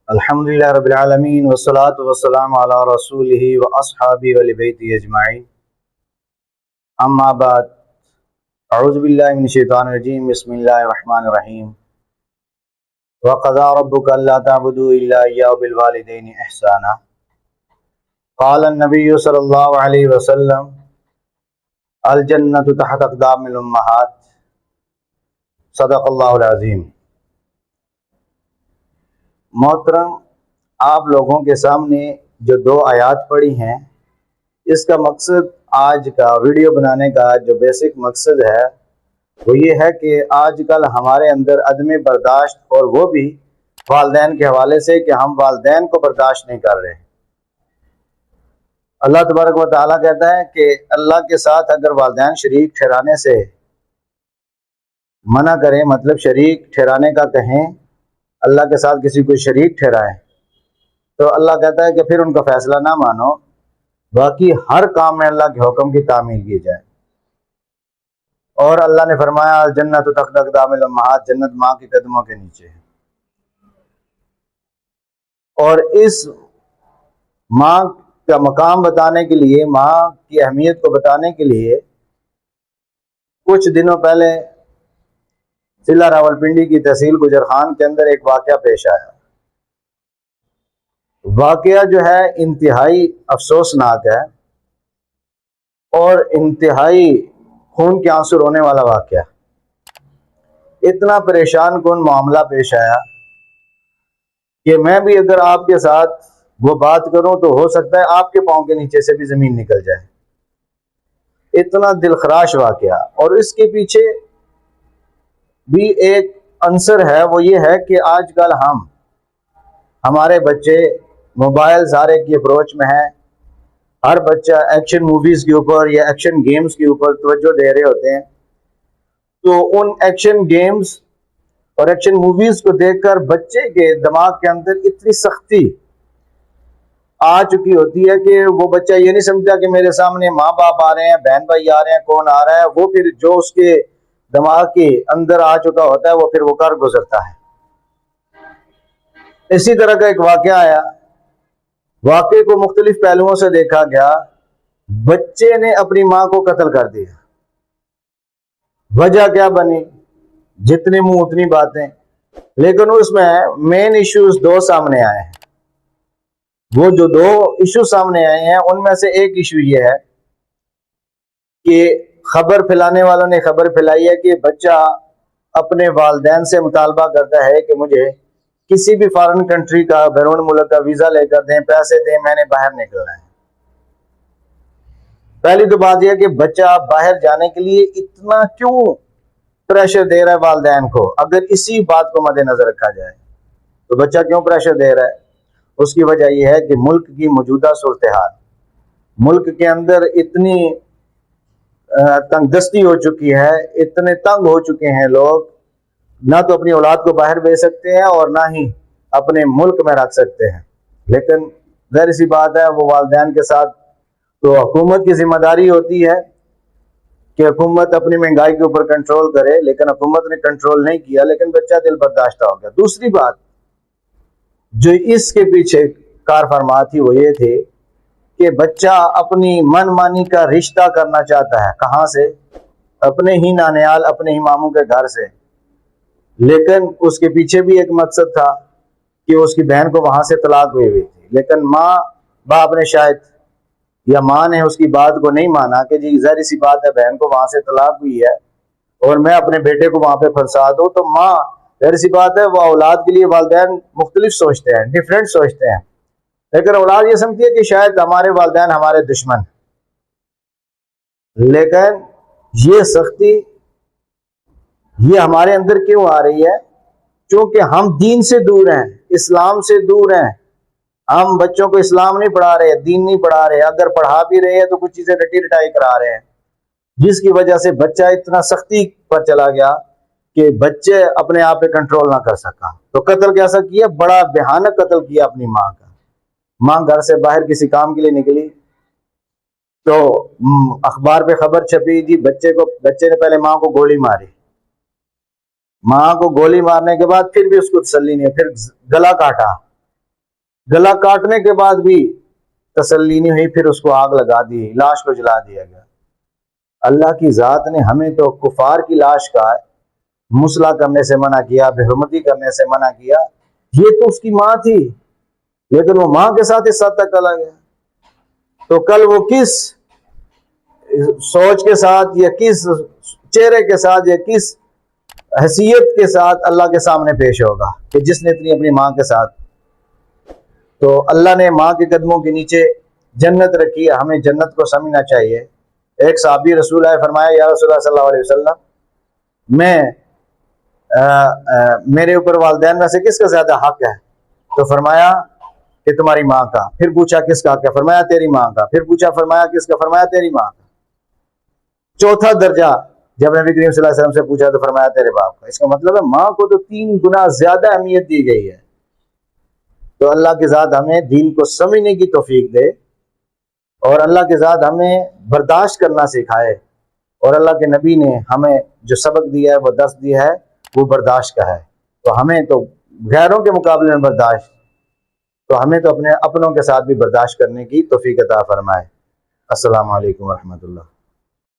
अल्हम्दुलिल्लाह रब्बिल आलमीन वस्सलातु वस्सलामु अला रसूलिही व अस्हाबिही व अहली बैतिही अजमाइन। अम्मा बाद, अऊज़ु बिल्लाहि मिनश शैतानिर रजीम, बिस्मिल्लाहिर रहमानिर रहीम। व क़ज़ा रब्बुका अल्ला तअबुदू इल्ला इय्याहु बिल वालिदैनि इहसाना। क़ाला नबिय्यु सल्लल्लाहु अलैहि वसल्लम, अल जन्नतु तहत अक़दामिल उम्महात। सदक़ल्लाहुल अज़ीम। मोहतरम, आप लोगों के सामने जो दो आयात पढ़ी हैं, इसका मकसद, आज का वीडियो बनाने का जो बेसिक मकसद है वो ये है कि आजकल हमारे अंदर अदम बर्दाश्त, और वो भी वालिदैन के हवाले से कि हम वालिदैन को बर्दाश्त नहीं कर रहे। अल्लाह तबारक व तआला कहता है कि अल्लाह के साथ अगर वालिदैन शरीक ठहराने से मना करें, मतलब शरीक ठहराने का कहें, अल्लाह के साथ किसी को शरीक ठहराएं, तो अल्लाह कहता है कि फिर उनका फैसला ना मानो, बाकी हर काम में अल्लाह के हुक्म की तामील की जाए। और अल्लाह ने फरमाया, जन्नत तहत अक़दामिल उम्महात, जन्नत माँ के कदमों के नीचे है। और इस माँ का मकाम बताने के लिए, माँ की अहमियत को बताने के लिए, कुछ दिनों पहले जिला रावलपिंडी की तहसील गुजरखान के अंदर एक वाक़या पेश आया। वाक़या जो है इंतहाई अफसोसनाक है और इंतहाई खून के आंसू रोने वाला वाक़या। इतना परेशान कुन मामला पेश आया कि मैं भी अगर आपके साथ वो बात करूं तो हो सकता है आपके पांव के नीचे से भी जमीन निकल जाए। इतना दिलखराश वाक़या। और इसके पीछे भी एक अंसर है, वो ये है कि आजकल हमारे बच्चे मोबाइल सारे की अप्रोच में है। हर बच्चा एक्शन मूवीज़ के ऊपर या एक्शन गेम्स के ऊपर तवज्जो दे रहे होते हैं। तो उन एक्शन गेम्स और एक्शन मूवीज़ को देखकर बच्चे के दिमाग के अंदर इतनी सख्ती आ चुकी होती है कि वो बच्चा ये नहीं समझता कि मेरे सामने माँ बाप आ रहे हैं, बहन भाई आ रहे हैं, कौन आ रहा है। वो फिर जो उसके दिमाग के अंदर आ चुका होता है वो फिर वो कर गुजरता है। इसी तरह का एक वाक़या आया। वाक़े को मुख्तलिफ पहलुओं से देखा गया। बच्चे ने अपनी माँ को कत्ल कर दिया। वजह क्या बनी? जितने मुंह उतनी बातें। लेकिन उसमें मेन इश्यूज दो सामने आए हैं। वो जो दो इशू सामने आए हैं उनमें से एक इशू ये है कि खबर फैलाने वालों ने खबर फैलाई है कि बच्चा अपने वालिदैन से मुतालबा करता है कि मुझे किसी भी फॉरेन कंट्री का, बैरून मुल्क का वीज़ा लेकर दें, पैसे दें, मैंने बाहर निकलना है। पहली तो बात यह कि बच्चा बाहर जाने के लिए इतना क्यों प्रेशर दे रहा है वालिदैन को। अगर इसी बात को मद्देनजर रखा जाए तो बच्चा क्यों प्रेशर दे रहा है? उसकी वजह यह है कि मुल्क की मौजूदा सूरत हाल, मुल्क के अंदर इतनी तंगदस्ती हो चुकी है, इतने तंग हो चुके हैं लोग, ना तो अपनी औलाद को बाहर भेज सकते हैं और ना ही अपने मुल्क में रख सकते हैं। लेकिन ज़ाहिर सी बात है, वो वालिदैन के साथ तो हुकूमत की जिम्मेदारी होती है कि हुकूमत अपनी महंगाई के ऊपर कंट्रोल करे, लेकिन हुकूमत ने कंट्रोल नहीं किया, लेकिन बच्चा दिल बर्दाश्त हो गया। दूसरी बात जो इसके पीछे कार फरमा थी वो ये थे कि बच्चा अपनी मनमानी का रिश्ता करना चाहता है। कहाँ से? अपने ही नानियाल, अपने ही मामू के घर से। लेकिन उसके पीछे भी एक मकसद था कि उसकी बहन को वहां से तलाक हुई हुई थी। लेकिन माँ बाप ने शायद, या माँ ने उसकी बात को नहीं माना कि जी ज़ाहिर सी बात है, बहन को वहां से तलाक हुई है और मैं अपने बेटे को वहां पे फंसा दूं। तो माँ, ज़ाहिर सी बात है, वो औलाद के लिए वालिदैन मुख्तलिफ सोचते हैं, डिफरेंट सोचते हैं। लेकिन औलाद ये समझती है कि शायद हमारे वालिदैन हमारे दुश्मन। लेकिन ये सख्ती ये हमारे अंदर क्यों आ रही है? क्योंकि हम दीन से दूर हैं, इस्लाम से दूर हैं। हम बच्चों को इस्लाम नहीं पढ़ा रहे, दीन नहीं पढ़ा रहे। अगर पढ़ा भी रहे हैं तो कुछ चीजें रटी रटाई करा रहे हैं, जिसकी वजह से बच्चा इतना सख्ती पर चला गया कि बच्चे अपने आप पे कंट्रोल ना कर सका। तो कत्ल कैसा किया? बड़ा भयानक कत्ल किया अपनी माँ का। माँ घर से बाहर किसी काम के लिए निकली तो अखबार पे खबर छपी, जी बच्चे ने पहले माँ को गोली मारी। माँ को गोली मारने के बाद फिर भी उसको तसल्ली नहीं, फिर गला काटा। गला काटने के बाद भी तसल्ली नहीं हुई, फिर उसको आग लगा दी, लाश को जला दिया गया। अल्लाह की ज़ात ने हमें तो कुफार की लाश का मुसला करने से मना किया, बेहुरमती करने से मना किया। ये तो उसकी माँ थी, लेकिन वो माँ के साथ इस हद तक चला गया, तो कल वो किस सोच के साथ या किस चेहरे के साथ या किस हैसियत के साथ अल्लाह के सामने पेश होगा कि जिसने इतनी अपनी माँ के साथ। तो अल्लाह ने माँ के कदमों के नीचे जन्नत रखी है, हमें जन्नत को समझना चाहिए। एक साहबी रसूल आए, फरमाया या रसूलुल्लाह सल्लल्लाहु अलैहि वसल्लम, मेरे ऊपर वालिदैन में से किसका ज्यादा हक है? तो फरमाया कि तुम्हारी माँ का। फिर पूछा किसका हक है? फरमाया तेरी माँ का। फिर पूछा, फरमाया किसका? फरमाया तेरी माँ का। चौथा दर्जा जब नबी करीम सल्लल्लाहु अलैहि वसल्लम से पूछा तो फरमाया तेरे बाप का। इसका मतलब है माँ को तो 3 गुना ज्यादा अहमियत दी गई है। तो अल्लाह की ज़ात हमें दीन को समझने की तौफीक दे और अल्लाह की ज़ात हमें बर्दाश्त करना सिखाए। और अल्लाह के नबी ने हमें जो सबक दिया है, वो दर्स दिया है, वो बर्दाश्त का है। तो हमें तो गैरों के मुकाबले में बर्दाश्त, तो हमें तो अपने अपनों के साथ भी बर्दाश्त करने की तौफीक अता फरमाए। अस्सलामु अलैकुम व रहमतुल्लाह।